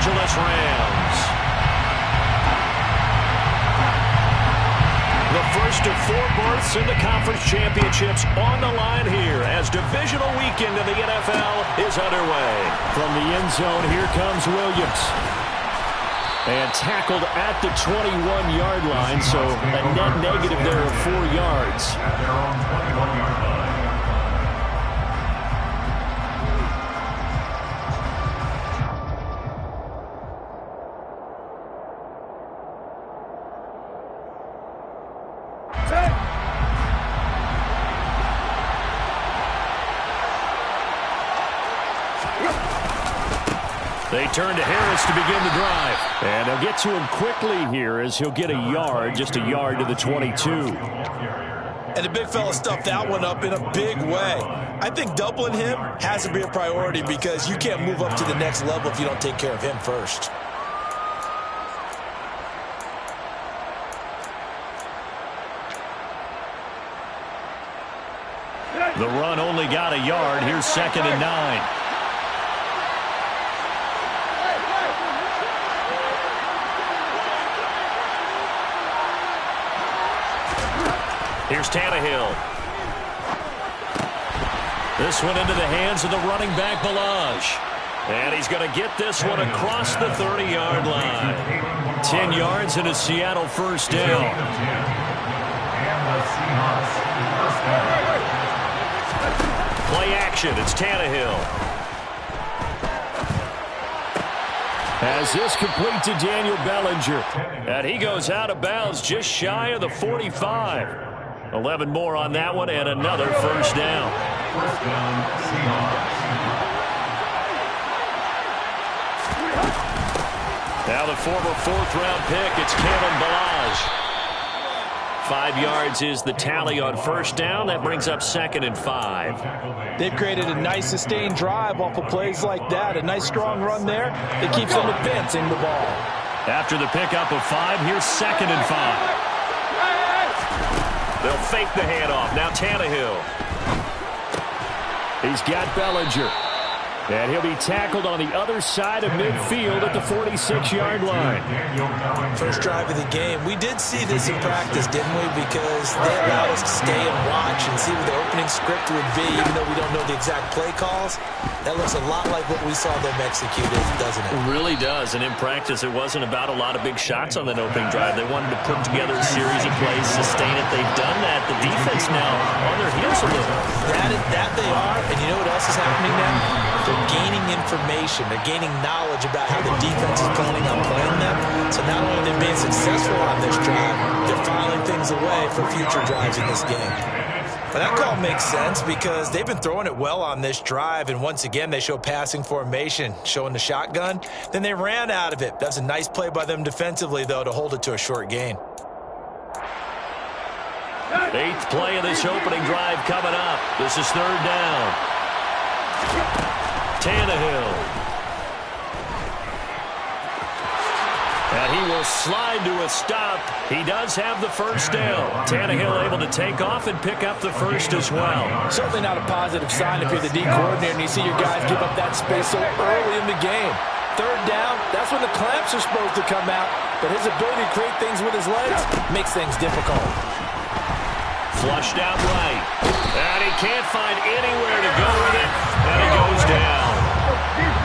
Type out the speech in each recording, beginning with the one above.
Angeles Rams. The first of 4 berths in the conference championships on the line here as divisional weekend in the NFL is underway. From the end zone, here comes Williams. And tackled at the 21-yard line, so a net negative there of 4 yards. At their own 21-yard line. They turn to Harris to begin the drive. And they'll get to him quickly here as he'll get a yard, just a yard to the 22. And the big fella stuffed that one up in a big way. I think doubling him has to be a priority because you can't move up to the next level if you don't take care of him first. The run only got a yard. Here's 2nd and 9. Here's Tannehill. This one into the hands of the running back, Balaj. And he's going to get this one across the 30-yard line. 10 yards and a Seattle first down. And the Seahawks first down. Play action. It's Tannehill. As this complete to Daniel Bellinger. And he goes out of bounds just shy of the 45. 11 more on that one and another first down. First down, Seahawks. Now the former 4th-round pick, it's Kalen Balaj. 5 yards is the tally on first down. That brings up 2nd and 5. They've created a nice sustained drive off of plays like that. A nice strong run there. It keeps them advancing the ball. After the pickup of 5, here's 2nd and 5. They'll fake the handoff. Now Tannehill. He's got Bellinger. And he'll be tackled on the other side of midfield at the 46-yard line. First drive of the game. We did see this in practice, didn't we? Because they allowed us to stay and watch and see what the opening script would be, even though we don't know the exact play calls. That looks a lot like what we saw them execute, doesn't it? It really does. And in practice, it wasn't about a lot of big shots on that opening drive. They wanted to put together a series of plays, sustain it. They've done that. The defense now on their heels a little. That they are. And you know what else is happening now? They're gaining information. They're gaining knowledge about how the defense is planning on playing them. So not only are they being successful on this drive, they're filing things away for future drives in this game. But that call makes sense because they've been throwing it well on this drive, and once again they show passing formation, showing the shotgun. Then they ran out of it. That's a nice play by them defensively, though, to hold it to a short gain. 8th play of this opening drive coming up. This is 3rd down. Tannehill. And he will slide to a stop. He does have the first down. Tannehill able to take off and pick up the first as well. Certainly not a positive sign if you're the D coordinator and you see your guys give up that space so early in the game. 3rd down, that's when the clamps are supposed to come out. But his ability to create things with his legs makes things difficult. Flushed out right. And he can't find anywhere to go with it. And he goes down.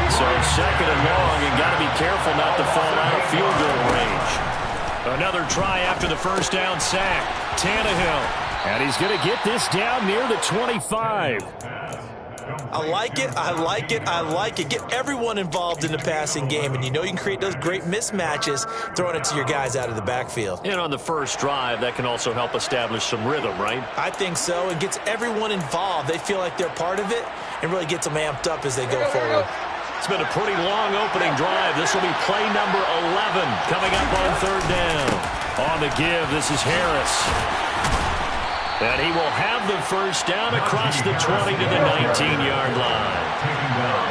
So 2nd and long, and got to be careful not to fall out of field goal range. Another try after the first down sack. Tannehill. And he's going to get this down near the 25. I like it, I like it, I like it. Get everyone involved in the passing game, and you know you can create those great mismatches throwing it to your guys out of the backfield. And on the first drive, that can also help establish some rhythm, right? I think so. It gets everyone involved. They feel like they're part of it and really gets them amped up as they go forward. It's been a pretty long opening drive. This will be play number 11 coming up on 3rd down. On the give, this is Harris. And he will have the first down across the 20 to the 19-yard line.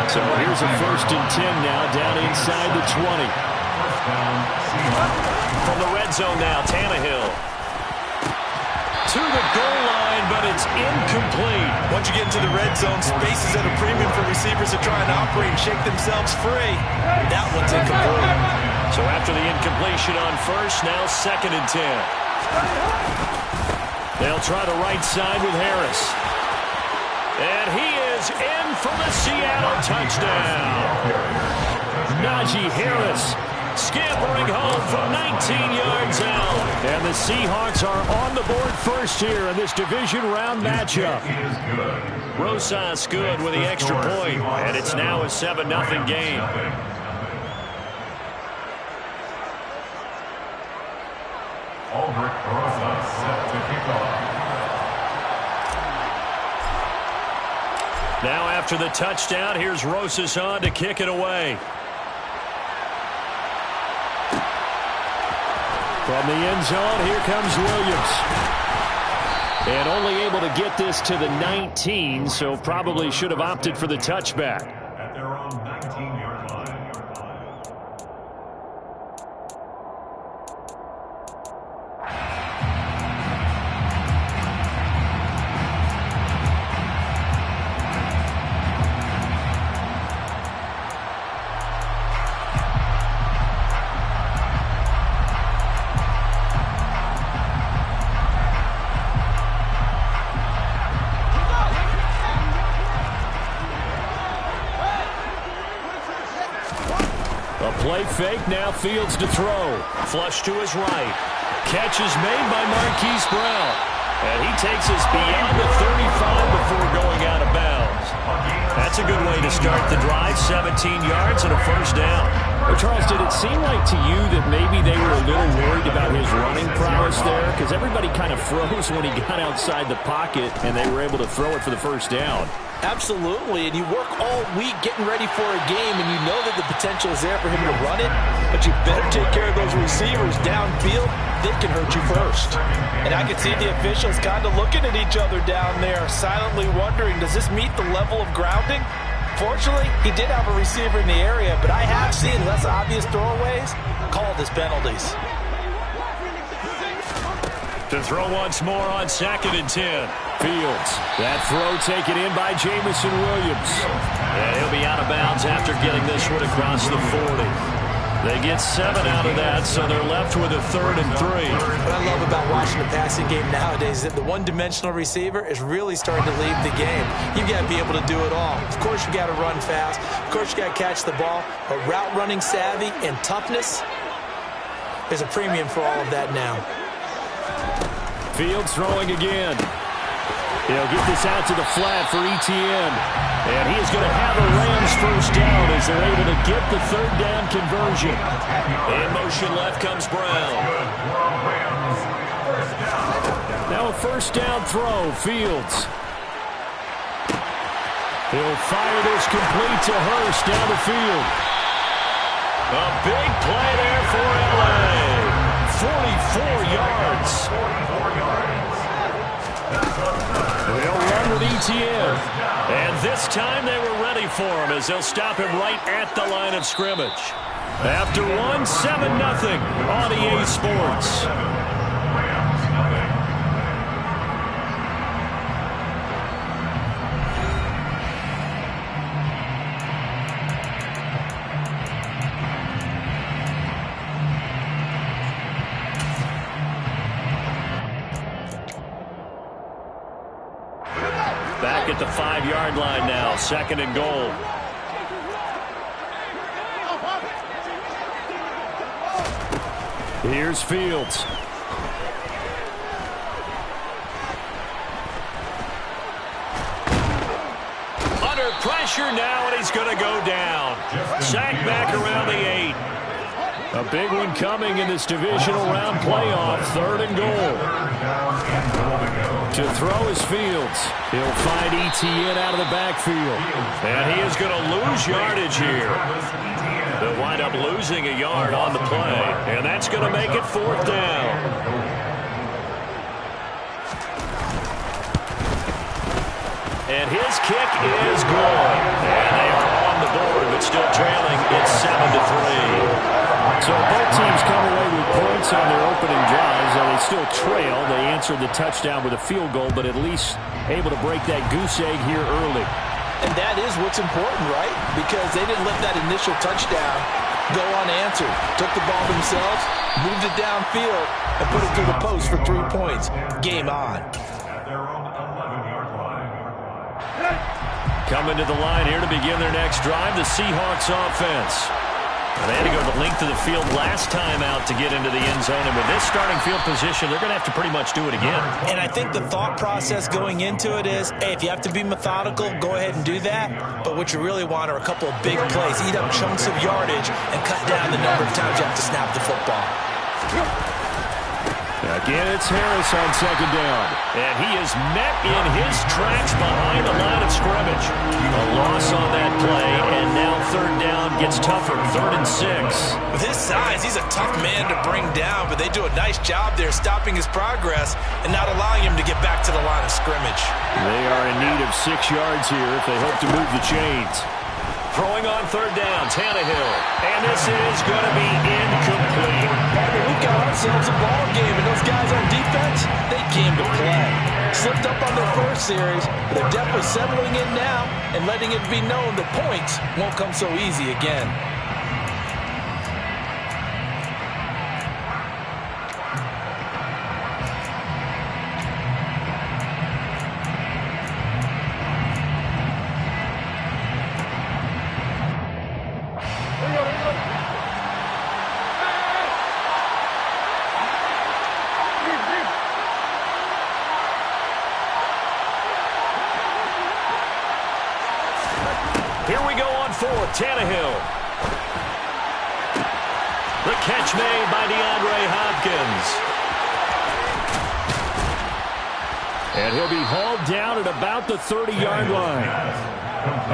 So here's a 1st and 10 now down inside the 20. From the red zone now, Tannehill. to the goal line, but it's incomplete. Once you get into the red zone, space is at a premium for receivers to try and operate and shake themselves free. That one's incomplete. So after the incompletion on first, now 2nd and 10. They'll try the right side with Harris. And he is in for the Seattle touchdown. Najee Harris scampering home from 19 yards out. And the Seahawks are on the board first here in this division round matchup. Rosas good with the extra point, and it's now a 7-0 game. Albert Rosas set to kick off. Now after the touchdown, here's Rosas on to kick it away. From the end zone, here comes Williams. And only able to get this to the 19, so probably should have opted for the touchback. At their own 19-yard line. Play fake, now Fields to throw. Flush to his right. Catch is made by Marquise Brown. And he takes us beyond the 35 before going out of bounds. That's a good way to start the drive. 17 yards and a first down. Well, Charles, did it seem like to you that maybe they were a little worried about his running prowess there? Because everybody kind of froze when he got outside the pocket, and they were able to throw it for the first down. Absolutely, and you work all week getting ready for a game, and you know that the potential is there for him to run it, but you better take care of those receivers downfield. They can hurt you first. And I can see the officials kind of looking at each other down there, silently wondering, does this meet the level of grounding? Fortunately, he did have a receiver in the area, but I have seen less obvious throwaways called as penalties. To throw once more on 2nd and 10. Fields. That throw taken in by Jamison Williams. And he'll be out of bounds after getting this one across the 40. They get 7 out of that, so they're left with a 3rd and 3. What I love about watching the passing game nowadays is that the one-dimensional receiver is really starting to leave the game. You've got to be able to do it all. Of course, you got to run fast. Of course, you got to catch the ball. But route running savvy and toughness, there's a premium for all of that now. Fields throwing again. He'll get this out to the flat for Etienne. And he is going to have a Rams first down as they're able to get the 3rd down conversion. In motion left comes Brown. Now a first down throw, Fields. He'll fire this complete to Hurst down the field. A big play there for LA. 44 yards. They'll run with Etienne. And this time they were ready for him as they'll stop him right at the line of scrimmage. After one, 7-0 on EA Sports. Back at the 5-yard line now, 2nd and goal. Here's Fields. Under pressure now, and he's going to go down. Sacked back around the 8. A big one coming in this divisional round playoff, 3rd and goal. To throw is Fields. He'll find Etienne out of the backfield. And he is going to lose yardage here. They'll wind up losing a yard on the play. And that's going to make it 4th down. And his kick is good. And they are on the board, but still trailing. It's 7-3. So both teams come away with points on their opening drives, and they still trail. They answered the touchdown with a field goal, but at least able to break that goose egg here early. And that is what's important, right? Because they didn't let that initial touchdown go unanswered. Took the ball themselves, moved it downfield, and put it through the post for 3 points. Game on. At their own 11-yard line. Coming to the line here to begin their next drive, the Seahawks offense. And they had to go the length of the field last time out to get into the end zone. And with this starting field position, they're going to have to pretty much do it again. And I think the thought process going into it is, hey, if you have to be methodical, go ahead and do that. But what you really want are a couple of big plays. Eat up chunks of yardage and cut down the number of times you have to snap the football. Again, it's Harris on second down. And he is met in his tracks behind the line of scrimmage. A loss on that play, and now third down gets tougher. 3rd and 6. With his size, he's a tough man to bring down, but they do a nice job there stopping his progress and not allowing him to get back to the line of scrimmage. They are in need of 6 yards here if they hope to move the chains. Throwing on third down, Tannehill. And this is going to be incomplete. We've got ourselves a ball game, and those guys on defense, they came to play. Slipped up on their first series, but they're definitely settling in now and letting it be known that points won't come so easy again. Here we go on fourth. Tannehill. The catch made by DeAndre Hopkins. And he'll be hauled down at about the 30-yard line.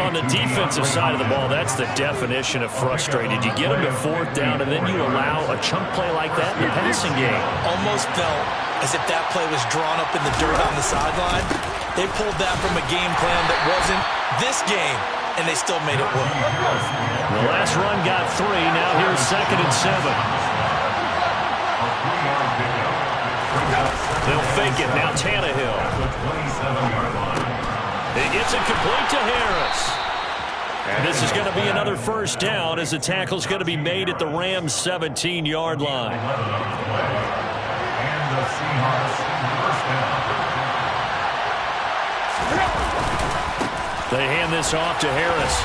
On the defensive side of the ball, that's the definition of frustrated. You get them to fourth down, and then you allow a chunk play like that in the passing game. Almost felt as if that play was drawn up in the dirt on the sideline. They pulled that from a game plan that wasn't this game, and they still made it work. The last run got 3. Now here's 2nd and 7. They'll fake it. Now Tannehill. He gets it complete to Harris. And this is going to be another first down as the tackle's going to be made at the Rams' 17-yard line. And the Seahawks first down. They hand this off to Harris.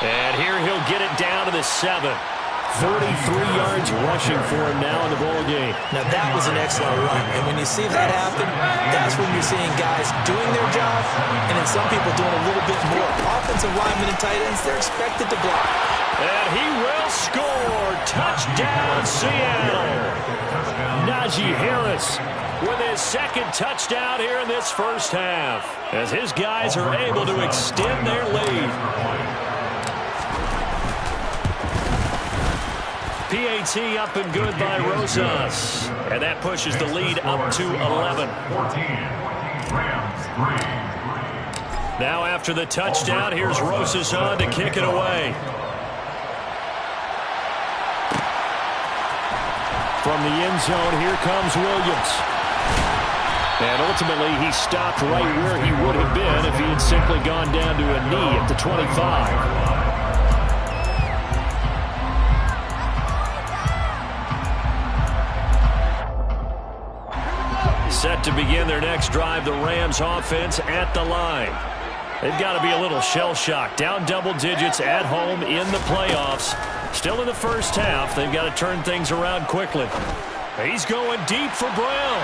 And here he'll get it down to the 7. 33 yards rushing for him now in the ball game. Now that was an excellent run. And when you see that happen, that's when you're seeing guys doing their job and then some people doing a little bit more. Offensive linemen and tight ends, they're expected to block. And he will score. Touchdown, Seattle. Najee Harris with his 2nd touchdown here in this first half, as his guys are able to extend their lead. PAT up and good by Rosas. And that pushes the lead up to 11. Now after the touchdown, here's Rosas on to kick it away. From the end zone, here comes Williams. And ultimately, he stopped right where he would have been if he had simply gone down to a knee at the 25. Set to begin their next drive, the Rams offense at the line. They've got to be a little shell-shocked. Down double digits at home in the playoffs. Still in the first half. They've got to turn things around quickly. He's going deep for Brown.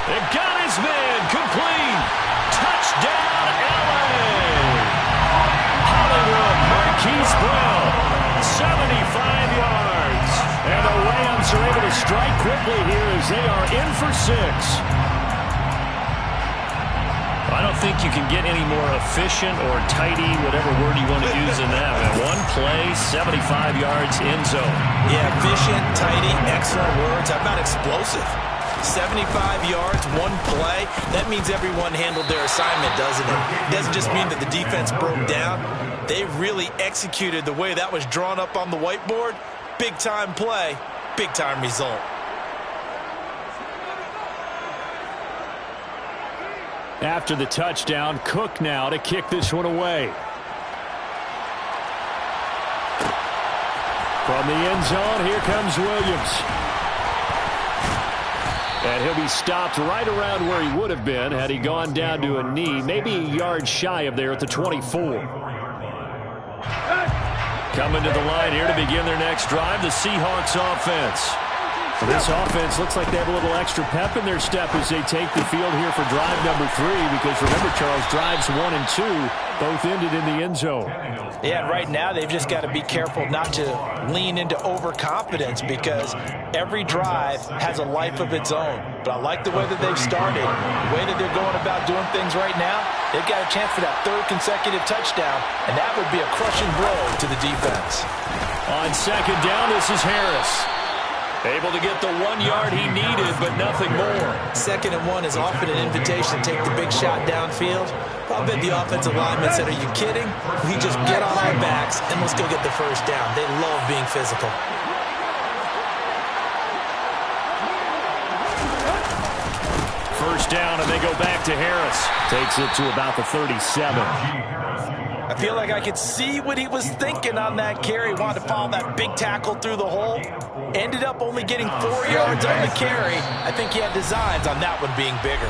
They've got his man complete. Touchdown, L.A. Hollywood Marquise Brown, 75 yards. And the Rams are able to strike quickly here as they are in for 6. I don't think you can get any more efficient or tidy, whatever word you want to use in that. One play, 75 yards in zone. Yeah, efficient, tidy, excellent words. How about explosive? 75 yards, one play. That means everyone handled their assignment, doesn't it? It doesn't just mean that the defense broke down. They really executed the way that was drawn up on the whiteboard. Big-time play, big-time result. After the touchdown, Cook now to kick this one away. From the end zone, here comes Williams. And he'll be stopped right around where he would have been had he gone down to a knee, maybe a yard shy of there at the 24. Coming to the line here to begin their next drive, the Seahawks offense. This offense looks like they have a little extra pep in their step as they take the field here for drive number 3, because remember, Charles, drives 1 and 2 both ended in the end zone. Yeah, right now they've just got to be careful not to lean into overconfidence, because every drive has a life of its own. But I like the way that they've started, the way that they're going about doing things right now. They've got a chance for that 3rd consecutive touchdown, and that would be a crushing blow to the defense. On second down, this is Harris. Able to get the 1 yard he needed, but nothing more. 2nd and 1 is often an invitation to take the big shot downfield. I bet the offensive lineman said, are you kidding? We just get on our backs and let's go get the 1st down. They love being physical. First down, and they go back to Harris. Takes it to about the 37. I feel like I could see what he was thinking on that carry. Wanted to follow that big tackle through the hole. Ended up only getting 4 yards on the carry. I think he had designs on that one being bigger.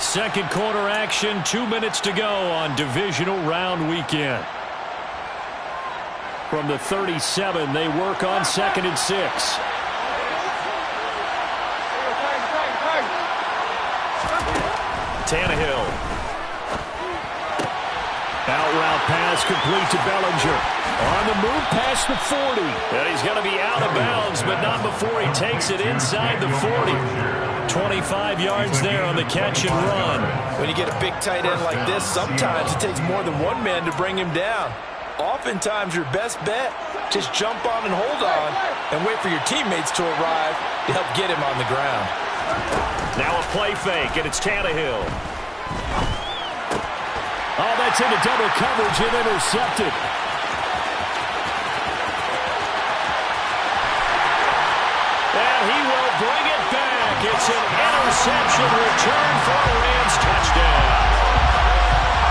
Second quarter action, 2 minutes to go on divisional round weekend. From the 37, they work on 2nd and 6. Tannehill. Out route pass complete to Bellinger. On the move past the 40. And he's going to be out of bounds, but not before he takes it inside the 40. 25 yards there on the catch and run. When you get a big tight end like this, sometimes it takes more than one man to bring him down. Oftentimes your best bet, just jump on and hold on and wait for your teammates to arrive to help get him on the ground. Now a play fake, and it's Tannehill. Oh, that's into double coverage and intercepted. And he will bring it back. It's an interception return for a Rams touchdown.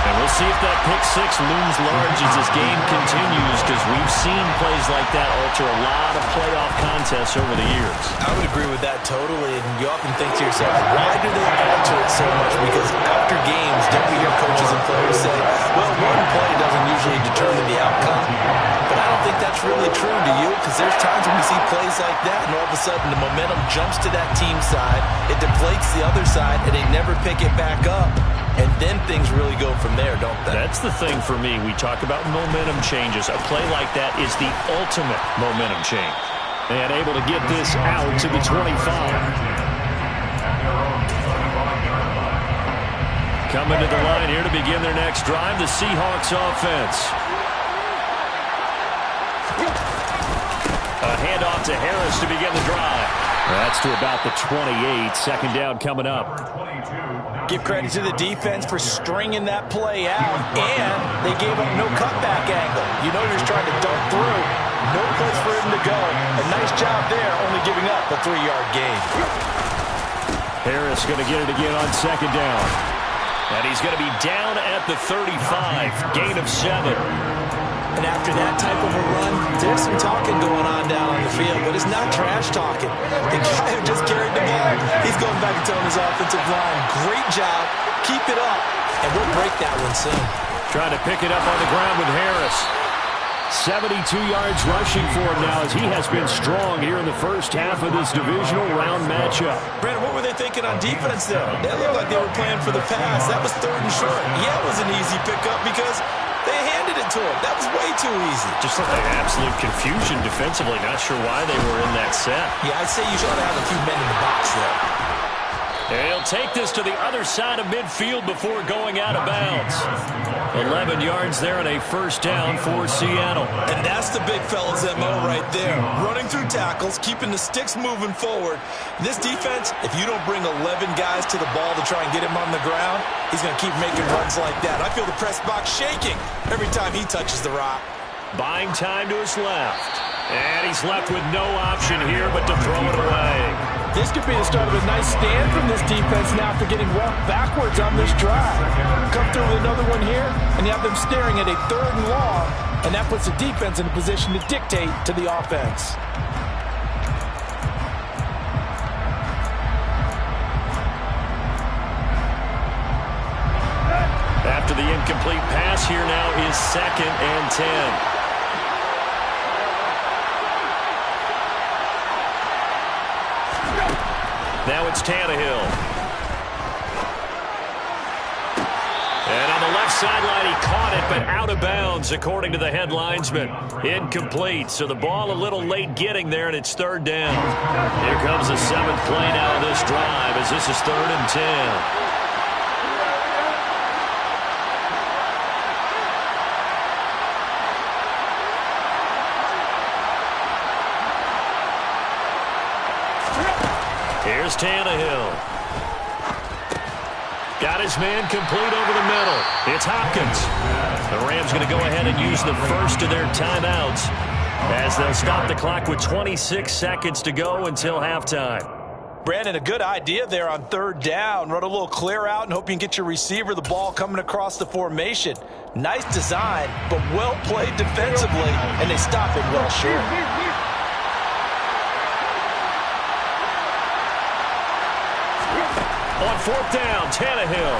And we'll see if that pick 6 looms large as this game continues, because we've seen plays like that alter a lot of playoff contests over the years. I would agree with that totally, and you often think to yourself, why do they alter it so much? Because after games, don't we hear coaches and players say, well, one play doesn't usually determine the outcome. But I don't think that's really true, do you? Because there's times when we see plays like that, and all of a sudden the momentum jumps to that team side, it deflates the other side, and they never pick it back up. And then things really go from there, don't they? That's the thing for me. We talk about momentum changes. A play like that is the ultimate momentum change. And able to get this out to the 25. Coming to the line here to begin their next drive, the Seahawks offense. A handoff to Harris to begin the drive. That's to about the 28. 2nd down coming up. Give credit to the defense for stringing that play out, and they gave up no cutback angle. You know you're trying to dunk through. No place for him to go. A nice job there, only giving up a 3-yard gain. Harris going to get it again on 2nd down. And he's going to be down at the 35. Gain of 7. And after that type of a run, there's some talking going on down on the field, but it's not trash talking. The guy who just carried the ball, he's going back and telling his offensive line, great job, keep it up, and we'll break that one soon. Trying to pick it up on the ground with Harris. 72 yards rushing for him now as he has been strong here in the first half of this divisional round matchup. Brandon, what were they thinking on defense there? They looked like they were playing for the pass. That was 3rd and short. Yeah, it was an easy pickup because they handed it to him. That was way too easy. Just looked like absolute confusion defensively. Not sure why they were in that set. Yeah, I'd say you should have a few men in the box there. And he'll take this to the other side of midfield before going out of bounds. 11 yards there and a 1st down for Seattle. And that's the big fella's MO right there. Running through tackles, keeping the sticks moving forward. This defense, if you don't bring 11 guys to the ball to try and get him on the ground, he's going to keep making runs like that. I feel the press box shaking every time he touches the rock. Buying time to his left. And he's left with no option here but to throw it away. This could be the start of a nice stand from this defense now after getting walked backwards on this drive. Come through with another one here, and you have them staring at a 3rd and long, and that puts the defense in a position to dictate to the offense. After the incomplete pass, here now is 2nd and 10. Now it's Tannehill. And on the left sideline, he caught it, but out of bounds, according to the head linesman. Incomplete, so the ball a little late getting there, and it's 3rd down. Here comes the 7th play now of this drive, as this is 3rd and 10. Here's Tannehill. Got his man complete over the middle. It's Hopkins. The Rams going to go ahead and use the first of their timeouts as they'll stop the clock with 26 seconds to go until halftime. Brandon, a good idea there on 3rd down. Run a little clear out and hope you can get your receiver the ball coming across the formation. Nice design, but well played defensively, and they stop it well short. On 4th down, Tannehill.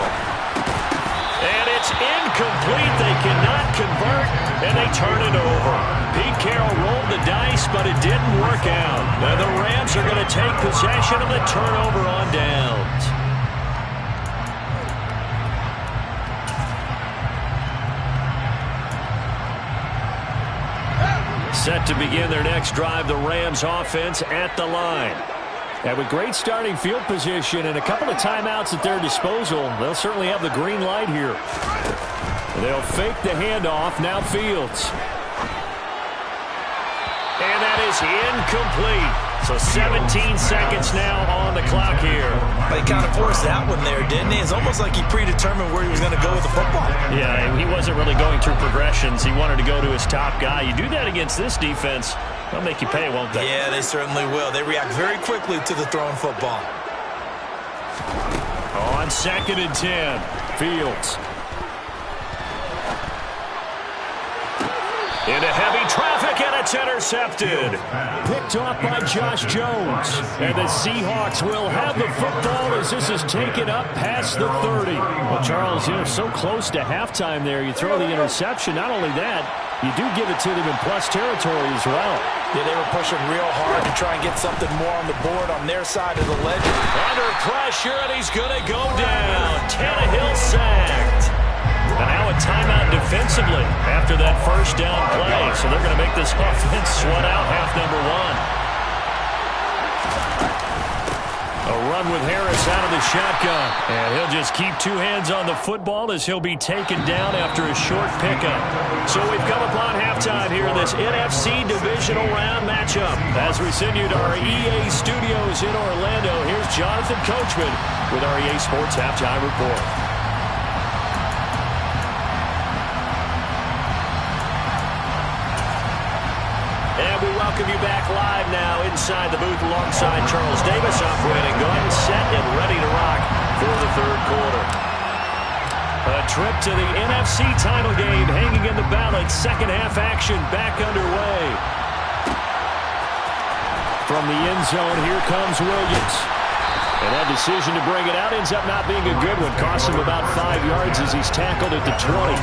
And it's incomplete. They cannot convert, and they turn it over. Pete Carroll rolled the dice, but it didn't work out. And the Rams are going to take possession of the turnover on downs. Set to begin their next drive, the Rams offense at the line. And with great starting field position and a couple of timeouts at their disposal, they'll certainly have the green light here. They'll fake the handoff. Now Fields. And that is incomplete. So 17 seconds now on the clock here. But he kind of forced that one there, didn't he? It's almost like he predetermined where he was going to go with the football. Yeah, he wasn't really going through progressions. He wanted to go to his top guy. You do that against this defense, they'll make you pay, won't they? Yeah, they certainly will. They react very quickly to the thrown football. On 2nd and 10, Fields. Into heavy traffic, and it's intercepted. Picked off by Josh Jones. And the Seahawks will have the football as this is taken up past the 30. Well, Charles, you're so close to halftime there. You throw the interception. Not only that, you do give it to them in plus territory as well. Yeah, they were pushing real hard to try and get something more on the board on their side of the ledger. Under pressure, and he's going to go down. Tannehill sacked. And now a timeout defensively after that first down play. So they're going to make this offense sweat out half number 1. A run with Harris out of the shotgun. And he'll just keep 2 hands on the football as he'll be taken down after a short pickup. So we've come upon halftime here in this NFC Divisional Round matchup. As we send you to our EA studios in Orlando, here's Jonathan Coachman with our EA Sports Halftime Report. Welcome you back live now inside the booth alongside Charles Davis, operating gun, set and ready to rock for the 3rd quarter. A trip to the NFC title game hanging in the balance. 2nd half action back underway. From the end zone, here comes Williams. And that decision to bring it out ends up not being a good one. Costs him about 5 yards as he's tackled at the 20.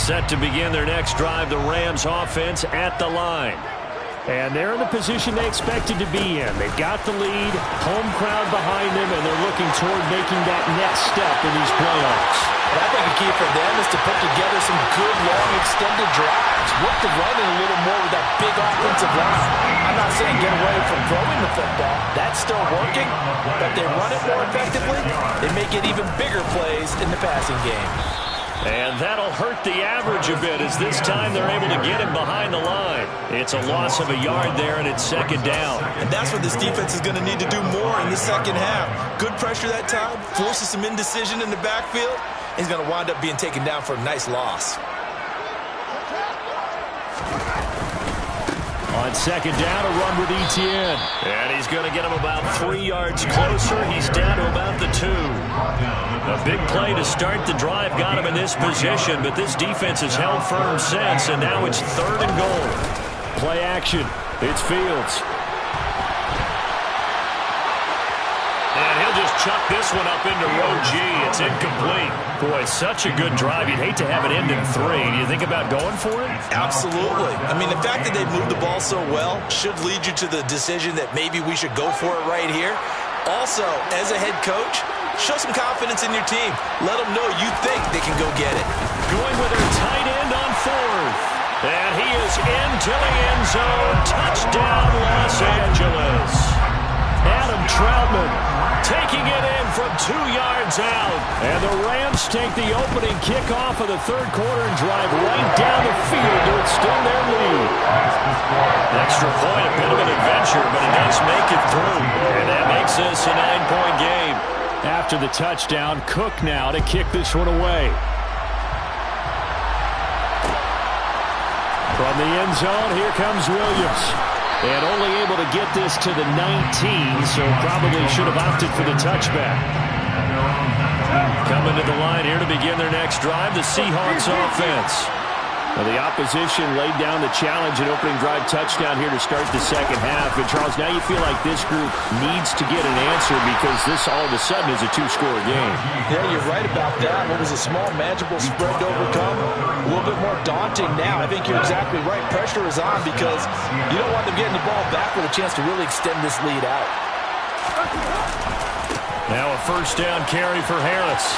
Set to begin their next drive, the Rams offense at the line. And they're in the position they expected to be in. They've got the lead, home crowd behind them, and they're looking toward making that next step in these playoffs. And I think a key for them is to put together some good, long, extended drives. Work the running a little more with that big offensive line. I'm not saying get away from throwing the football. That's still working, but they run it more effectively. They make it even bigger plays in the passing game. And that'll hurt the average a bit as this time they're able to get him behind the line. It's a loss of a yard there, and it's 2nd down. And that's what this defense is going to need to do more in the 2nd half. Good pressure that time, forces some indecision in the backfield. He's going to wind up being taken down for a nice loss. On second down, a run with Etienne. And he's going to get him about 3 yards closer. He's down to about the 2. A big play to start the drive got him in this position, but this defense has held firm since, and now it's 3rd and goal. Play action. It's Fields. And he'll just chuck this one up into row G. It's incomplete. Boy, such a good drive. You'd hate to have it end in 3. Do you think about going for it? Absolutely. I mean, the fact that they moved the ball so well should lead you to the decision that maybe we should go for it right here. Also, as a head coach, show some confidence in your team. Let them know you think they can go get it. Going with their tight end on 4th. And he is into the end zone. Touchdown, Los Angeles. Adam Troutman taking it in from 2 yards out. And the Rams take the opening kickoff of the 3rd quarter and drive right down the field to extend their lead. Extra point, a bit of an adventure, but it does make it through. And that makes this a 9-point game. After the touchdown, Cook now to kick this one away. From the end zone, here comes Williams. And only able to get this to the 19, so probably should have opted for the touchback. Coming to the line here to begin their next drive, the Seahawks offense. Well, the opposition laid down the challenge, an opening drive touchdown here to start the second half. And, Charles, now you feel like this group needs to get an answer because this all of a sudden is a 2-score game. Yeah, you're right about that. What was a small, manageable spread to overcome? A little bit more daunting now. I think you're exactly right. Pressure is on because you don't want them getting the ball back with a chance to really extend this lead out. Now a 1st down carry for Harris.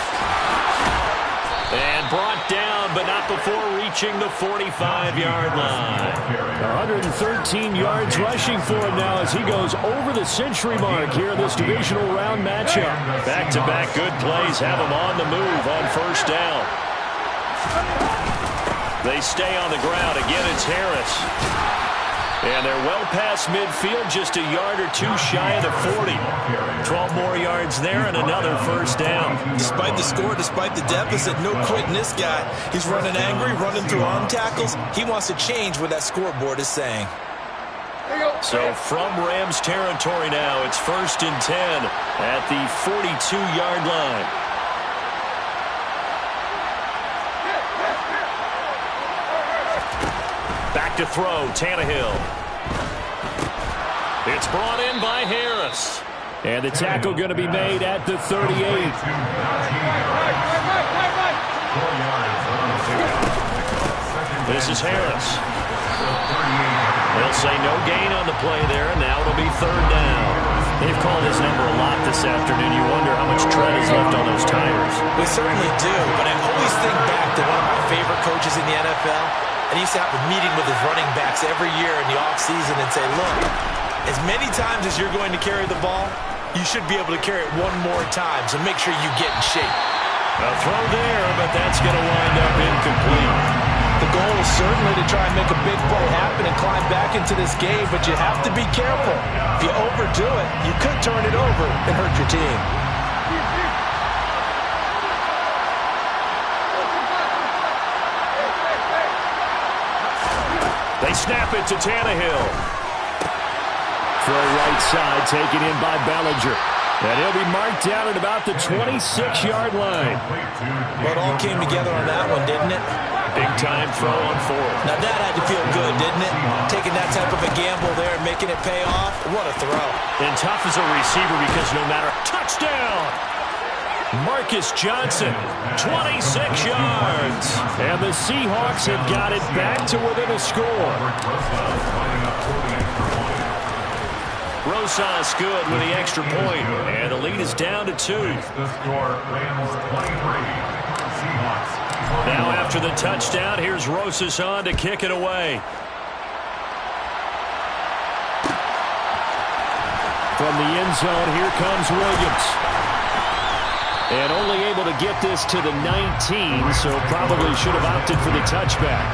And brought down, but not before reaching the 45-yard line. 113 yards rushing for him now as he goes over the century mark here in this divisional round matchup. Back-to-back good plays have him on the move on 1st down. They stay on the ground. Again, it's Harris. And they're well past midfield, just a yard or 2 shy of the 40. 12 more yards there and another 1st down. Despite the score, despite the deficit, no quitting this guy. He's running angry, running through arm tackles. He wants to change what that scoreboard is saying. So from Rams territory now, it's 1st and 10 at the 42-yard line. Back to throw, Tannehill. It's brought in by Harris. And the tackle going to be made at the 38. This is Harris. They'll say no gain on the play there, and now it'll be 3rd down. They've called this number a lot this afternoon. You wonder how much tread is left on those tires. We certainly do, but I always think back to one of my favorite coaches in the NFL. And he used to have a meeting with his running backs every year in the offseason and say, look, as many times as you're going to carry the ball, you should be able to carry it one more time, so make sure you get in shape. A throw there, but that's going to wind up incomplete. The goal is certainly to try and make a big play happen and climb back into this game, but you have to be careful. If you overdo it, you could turn it over and hurt your team. They snap it to Tannehill. Throw right side, taken in by Bellinger. And he'll be marked down at about the 26-yard line. Well, it all came together on that one, didn't it? Big-time throw on 4th. Now, that had to feel good, didn't it? Taking that type of a gamble there and making it pay off. What a throw. And tough as a receiver because no matter... Touchdown! Marcus Johnson, 26 yards. And the Seahawks have got it back to within a score. Rosas good with the extra point, and the lead is down to 2. Now after the touchdown, here's Rosas on to kick it away. From the end zone, here comes Williams. And only able to get this to the 19, so probably should have opted for the touchback.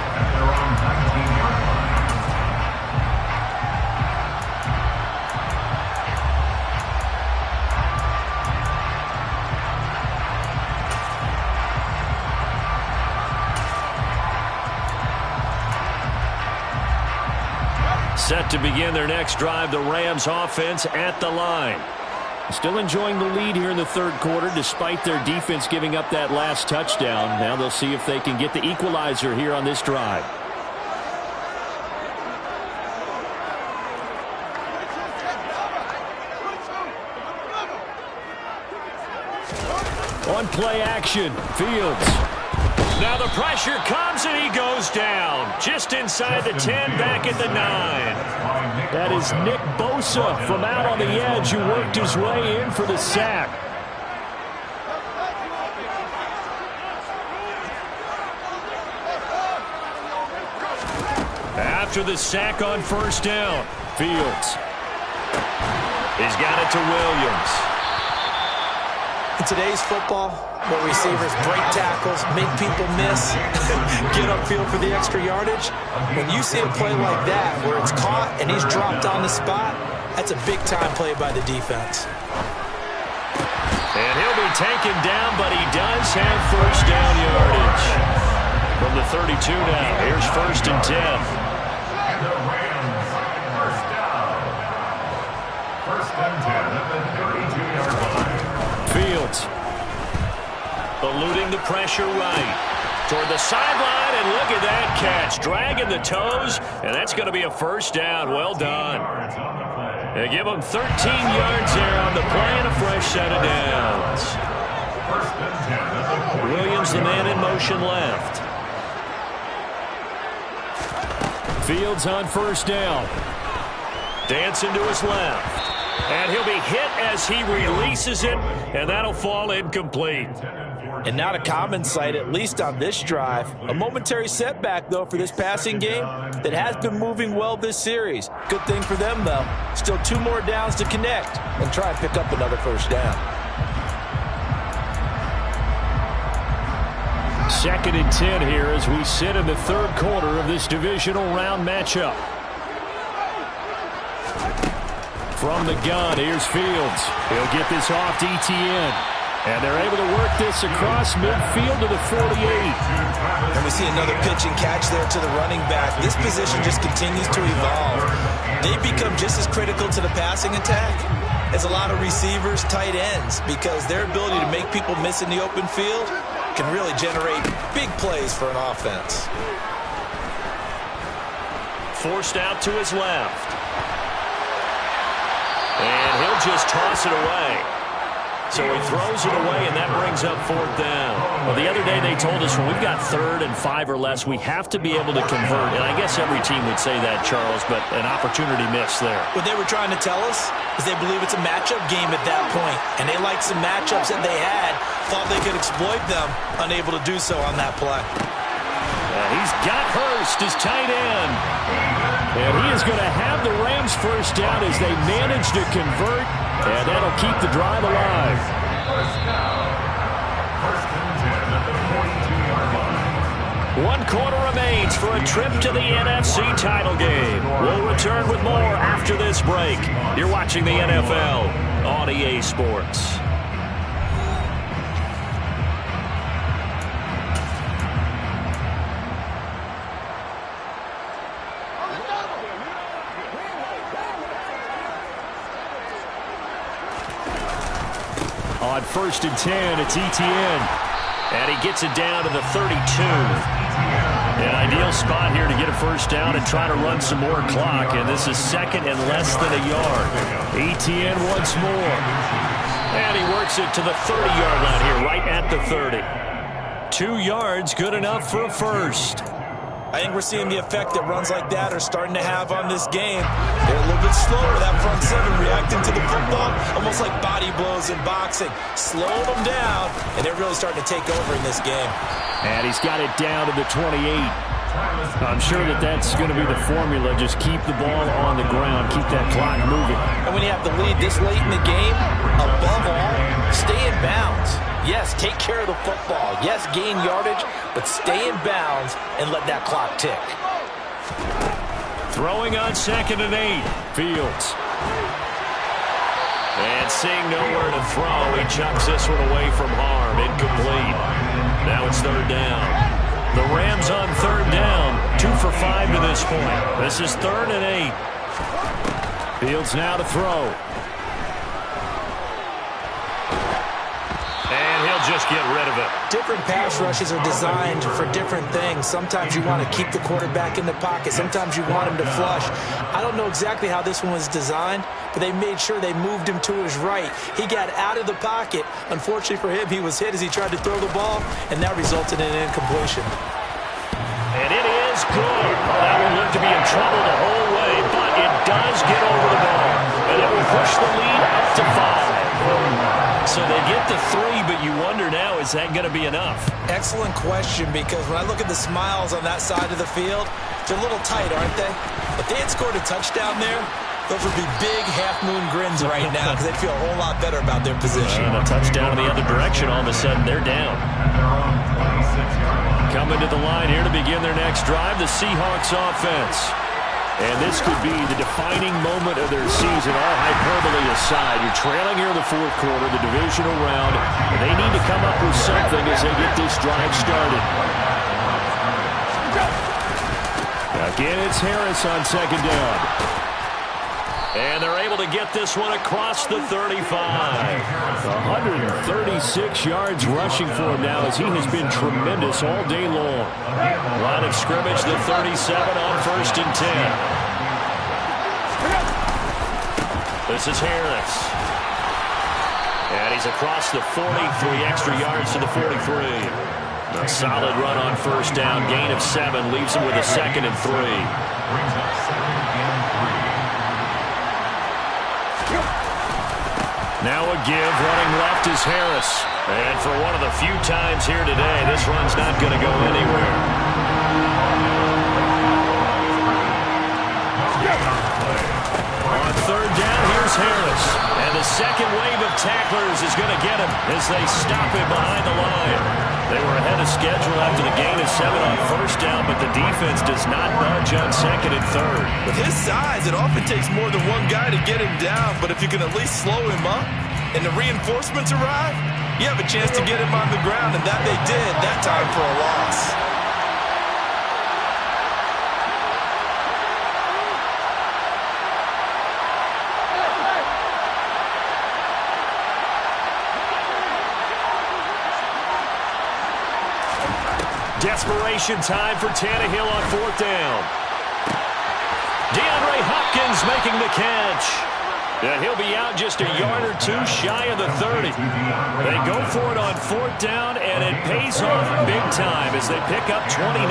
Set to begin their next drive, the Rams offense at the line. Still enjoying the lead here in the third quarter despite their defense giving up that last touchdown. Now they'll see if they can get the equalizer here on this drive. On play action, Fields. Now the pressure comes and he goes down. Just inside the 10, back at the 9. That is Nick Bosa from out on the edge who worked his way in for the sack. After the sack on first down, Fields. He's got it to Williams. In today's football, where receivers break tackles, make people miss, get upfield for the extra yardage, when you see a play like that where it's caught and he's dropped on the spot, that's a big-time play by the defense. And he'll be taken down, but he does have first down yardage. From the 32 now, here's 1st and 10. And the Rams, first down. 1st and 10 at the 32-yard line. Fields eluding the pressure right toward the sideline, and look at that catch, dragging the toes, and that's going to be a first down. Well done. They give them 13 yards there on the play and a fresh set of downs. Williams, the man in motion left. Fields on first down. Dancing to his left. And he'll be hit as he releases it, and that'll fall incomplete. And not a common sight, at least on this drive. A momentary setback, though, for this passing game that has been moving well this series. Good thing for them, though. Still 2 more downs to connect and try and pick up another first down. 2nd and 10 here as we sit in the third quarter of this divisional round matchup. From the gun, here's Fields. He'll get this off to ETN. And they're able to work this across midfield to the 48. And we see another pitch and catch there to the running back. This position just continues to evolve. They become just as critical to the passing attack as a lot of receivers, tight ends, because their ability to make people miss in the open field can really generate big plays for an offense. Forced out to his left. And he'll just toss it away. So he throws it away, and that brings up 4th down. Well, the other day they told us when we've got 3rd and 5 or less, we have to be able to convert. And I guess every team would say that, Charles, but an opportunity missed there. What they were trying to tell us is they believe it's a matchup game at that point. And they liked some matchups that they had, thought they could exploit them, unable to do so on that play. He's got Hurst, his tight end. And he is going to have the Rams first down as they manage to convert. And that'll keep the drive alive. First down. 1st and 10 at the 42-yard line. 1 quarter remains for a trip to the NFC title game. We'll return with more after this break. You're watching the NFL on EA Sports. On 1st and 10, it's ETN. And he gets it down to the 32. An ideal spot here to get a first down and try to run some more clock. And this is 2nd and less than a yard. ETN once more. And he works it to the 30-yard line here, right at the 30. 2 yards, good enough for a first. I think we're seeing the effect that runs like that are starting to have on this game. They're a little bit slower, that front 7, reacting to the football, almost like body blows in boxing. Slow them down, and they're really starting to take over in this game. And he's got it down to the 28. I'm sure that that's going to be the formula. Just keep the ball on the ground, keep that clock moving. And when you have the lead this late in the game, above all, stay in bounds. Yes, take care of the football. Yes, gain yardage, but stay in bounds and let that clock tick. Throwing on 2nd and 8. Fields. And seeing nowhere to throw, he chucks this one away from harm. Incomplete. Now it's 3rd down. The Rams on 3rd down, 2 for 5 to this point. This is 3rd and 8. Fields now to throw. And he'll just get rid of it. Different pass rushes are designed for different things. Sometimes you want to keep the quarterback in the pocket. Sometimes you want him to flush. I don't know exactly how this one was designed, but they made sure they moved him to his right. He got out of the pocket. Unfortunately for him, he was hit as he tried to throw the ball, and that resulted in an incompletion. And it is good. That will look to be in trouble the whole way, but it does get over the ball. And it will push the lead up to 5. So they get to 3, but you wonder now, is that going to be enough? Excellent question, because when I look at the smiles on that side of the field, they're a little tight, aren't they? If they had scored a touchdown there, those would be big half-moon grins right now because they'd feel a whole lot better about their position. And a touchdown in the other direction, all of a sudden they're down. Coming to the line here to begin their next drive, the Seahawks offense. And this could be the defining moment of their season, all hyperbole aside. You're trailing here in the 4th quarter, the divisional round, and they need to come up with something as they get this drive started. Again, it's Harris on 2nd down. And they're able to get this one across the 35. 136 yards rushing for him now as he has been tremendous all day long. Line of scrimmage, the 37 on 1st and 10. This is Harris. And he's across the 43 extra yards to the 43. A solid run on 1st down. Gain of 7 leaves him with a 2nd and 3. Now a give, running left is Harris. And for one of the few times here today, this run's not going to go anywhere. On 3rd down, here's Harris. And the second wave of tacklers is going to get him as they stop him behind the line. They were ahead of schedule after the gain of 7 on 1st down, but the defense does not budge on 2nd and 3rd. With his size, it often takes more than one guy to get him down, but if you can at least slow him up and the reinforcements arrive, you have a chance to get him on the ground, and that they did that time for a loss. Desperation time for Tannehill on 4th down. DeAndre Hopkins making the catch. And he'll be out just a yard or 2 shy of the 30. They go for it on 4th down, and it pays off big time as they pick up 29.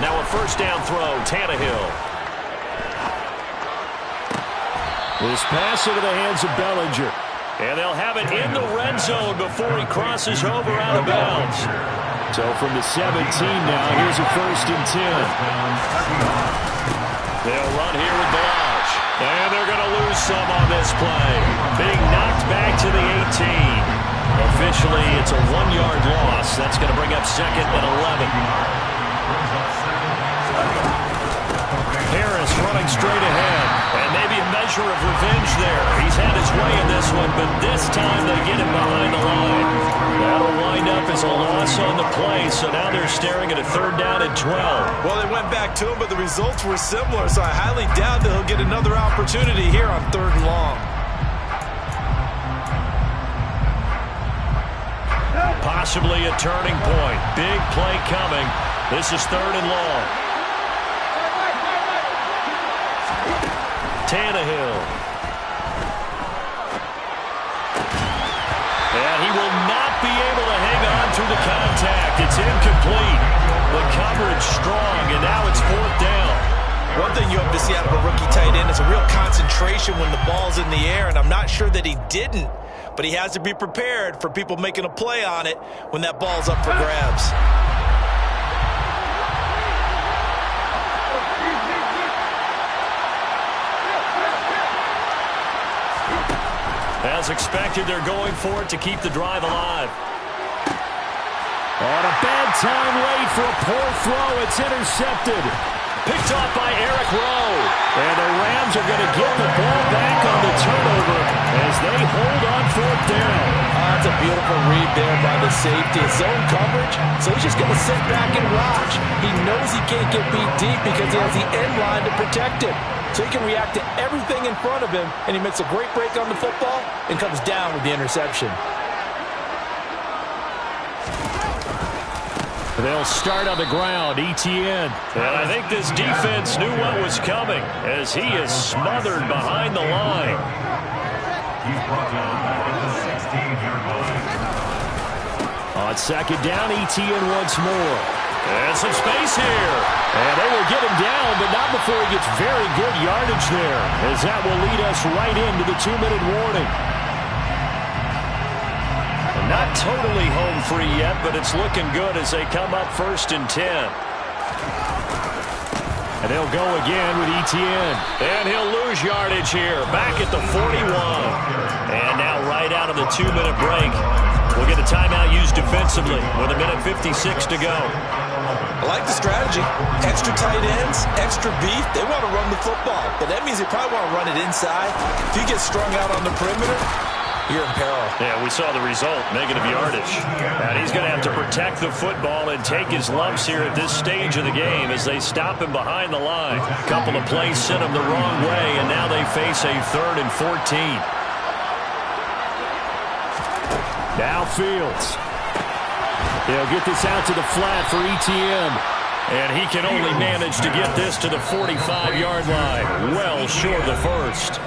Now a 1st down throw, Tannehill. This pass into the hands of Bellinger. And they'll have it in the red zone before he crosses over out of bounds. So from the 17 now, here's a 1st and 10. They'll run here with Balaj. And they're going to lose some on this play. Being knocked back to the 18. Officially, it's a 1-yard loss. That's going to bring up 2nd and 11. Harris running straight ahead, and maybe a measure of revenge there. He's had his way in this one, but this time they get him behind the line. That'll wind up as a loss on the play, so now they're staring at a 3rd down and 12. Well, they went back to him, but the results were similar, so I highly doubt that he'll get another opportunity here on 3rd and long. Possibly a turning point. Big play coming. This is 3rd and long. Tannehill. And he will not be able to hang on through the contact. It's incomplete. The coverage strong, and now it's 4th down. One thing you hope to see out of a rookie tight end is a real concentration when the ball's in the air, and I'm not sure that he didn't, but he has to be prepared for people making a play on it when that ball's up for grabs. As expected, they're going for it to keep the drive alive. On a bad time late for a poor throw. It's intercepted. Picked off by Eric Rowe. And the Rams are going to get the ball back on the turnover as they hold on 4th down. Beautiful read there by the safety. It's zone coverage, so he's just going to sit back and watch. He knows he can't get beat deep because he has the end line to protect him. So he can react to everything in front of him, and he makes a great break on the football and comes down with the interception. They'll start on the ground, Etienne. And I think this defense knew what was coming as he is smothered behind the line. He's brought down at the 16-yard line. On second down, Etienne once more. And some space here. And they will get him down, but not before he gets very good yardage there, as that will lead us right into the 2-minute warning. Not totally home free yet, but it's looking good as they come up 1st and 10. And they'll go again with Etienne. And he'll lose yardage here, back at the 41. And now right out of the 2-minute break, we'll get a timeout used defensively with 1:56 to go. I like the strategy. Extra tight ends, extra beef. They want to run the football, but that means they probably want to run it inside. If you get strung out on the perimeter, you're in peril. Yeah, we saw the result, negative yardage. And he's going to have to protect the football and take his lumps here at this stage of the game as they stop him behind the line. A couple of plays sent him the wrong way, and now they face a 3rd and 14. Now Fields. They'll get this out to the flat for Etienne. And he can only manage to get this to the 45-yard line. Well short of the first.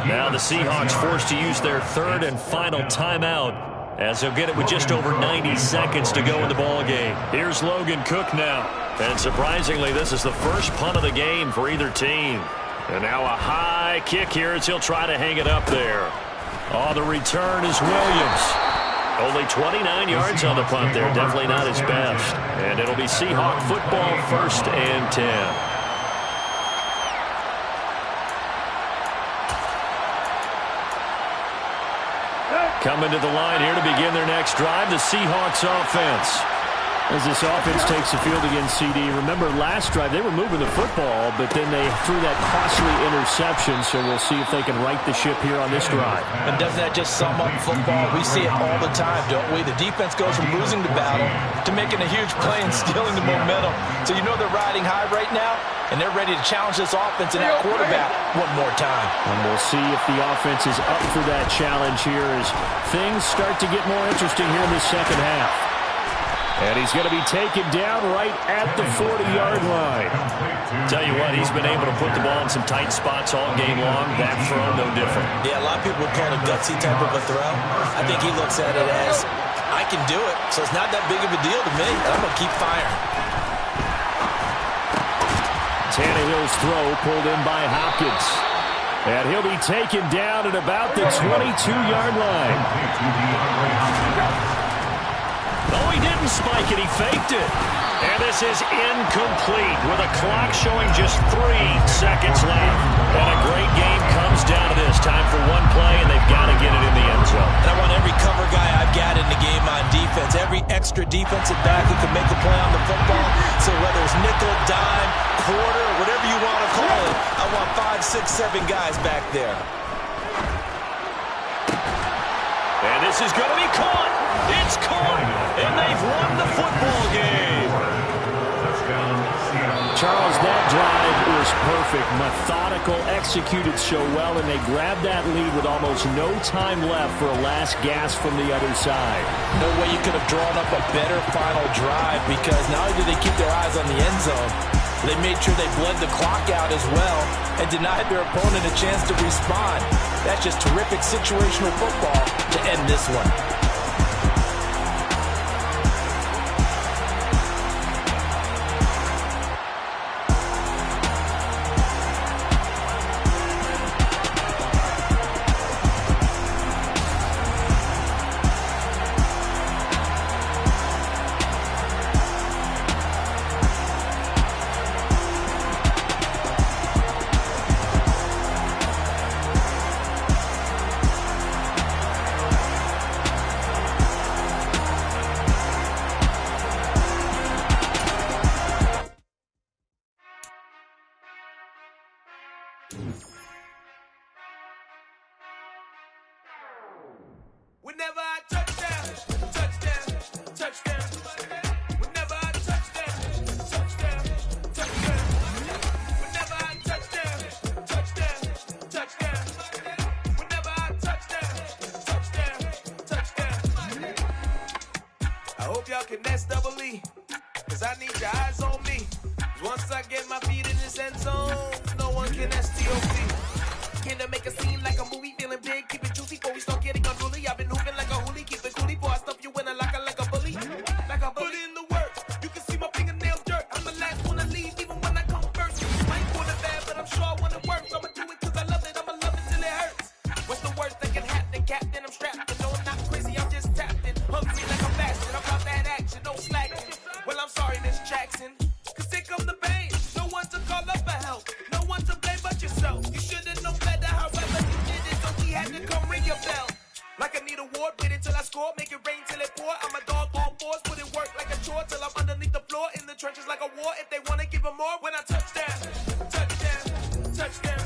Now the Seahawks forced to use their 3rd and final timeout as they'll get it with just over 90 seconds to go in the ball game. Here's Logan Cook now. And surprisingly, this is the first punt of the game for either team. And now a high kick here as he'll try to hang it up there. On the return is Williams. Only 29 yards on the punt there. Definitely not his best. And it'll be Seahawk football 1st and 10. Coming to the line here to begin their next drive, the Seahawks offense. As this offense takes the field against CD, remember last drive they were moving the football, but then they threw that costly interception, so we'll see if they can right the ship here on this drive. And doesn't that just sum up football? We see it all the time, don't we? The defense goes from losing the battle to making a huge play and stealing the momentum. So you know they're riding high right now, and they're ready to challenge this offense and that quarterback one more time. And we'll see if the offense is up for that challenge here as things start to get more interesting here in the second half. And he's going to be taken down right at the 40-yard line. Tell you what, he's been able to put the ball in some tight spots all game long. That throw, no different. Yeah, a lot of people would call it a gutsy type of a throw. I think he looks at it as, I can do it, so it's not that big of a deal to me. I'm going to keep firing. Tannehill's throw pulled in by Hopkins. And he'll be taken down at about the 22-yard line. Oh, he didn't spike it. He faked it. And this is incomplete with a clock showing just 3 seconds left. And a great game comes down to this. Time for one play, and they've got to get it in the end zone. And I want every cover guy I've got in the game on defense, every extra defensive back who can make a play on the football. So whether it's nickel, dime, quarter, whatever you want to call it, I want 5, 6, 7 guys back there. And this is going to be caught. It's caught. And they've won the football game. Charles, that drive was perfect. Methodical, executed so well, and they grabbed that lead with almost no time left for a last gasp from the other side. No way you could have drawn up a better final drive because not only did they keep their eyes on the end zone, they made sure they bled the clock out as well and denied their opponent a chance to respond. That's just terrific situational football to end this one. Whenever I touch down. hope y'all can nest double E. Cause I need your eyes on me. Once I get my feet in this end zone, no one can STOP. Can to make a scene like a movie, feeling big, keep it juicy before we start getting unruly. I've been hooping like a hoolie, keep it coolie before I stuff you in a locker like a bully. Like a bully. Put in the work, you can see my fingernails dirt. I'm the last one to leave, even when I come first. Might go to bad, but I'm sure I want it worse. I'ma do it cause I love it, I'ma love it till it hurts. What's the worst that can happen, Captain? I'm strapped, and no, I'm not crazy, I'm just tapped in. Hungry like I'm fasting, I'm about that action, no slacking. Well, I'm sorry, Miss Jackson, cause here come the pain. No one to call up for help, no one to blame but yourself. You should've known better, however you did it, so we had to come ring your bell. Like I need a ward, wait until I score, make it rain till it pour. I'm a dog, all fours, put in work like a chore till I'm underneath the floor, in the trenches like a war. If they wanna give them more, when I touch down, touch down, touch down.